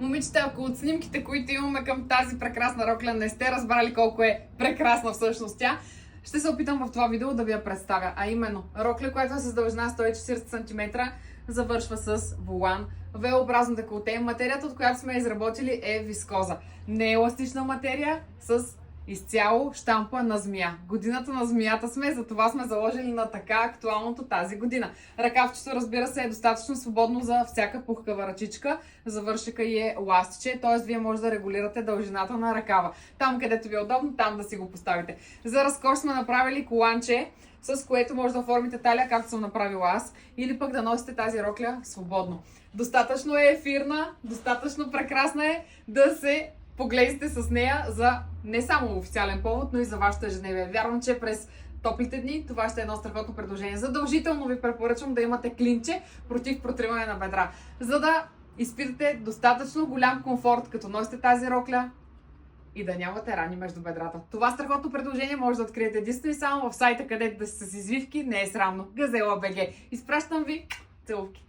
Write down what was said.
Момичета, ако от снимките, които имаме към тази прекрасна рокля, не сте разбрали колко е прекрасна всъщност тя, ще се опитам в това видео да ви я представя. А именно, рокля, която е с дължина 140 см, завършва с волан, V-образно деколте. Материята, от която сме изработили, е вискоза. Не е еластична материя, с изцяло щампа на змия. Годината на змията сме, затова сме заложили на така актуалното тази година. Ръкавчето, разбира се, е достатъчно свободно за всяка пухкава ръчичка. Завършека и е ластиче, т.е. вие може да регулирате дължината на ръкава. Там, където ви е удобно, там да си го поставите. За разкош сме направили коланче, с което може да оформите талия, както съм направила аз, или пък да носите тази рокля свободно. Достатъчно е ефирна, достатъчно прекрасна е да се погледнете с нея за не само официален повод, но и за вашето ежедневие. Вярвам, че през топлите дни това ще е едно страхотно предложение. Задължително ви препоръчвам да имате клинче против протриване на бедра, за да изпитате достатъчно голям комфорт, като носите тази рокля и да нямате рани между бедрата. Това страхотно предложение може да откриете единствено и само в сайта, където да сте с извивки, не е срамно. Газела БГ. Изпращам ви целувки!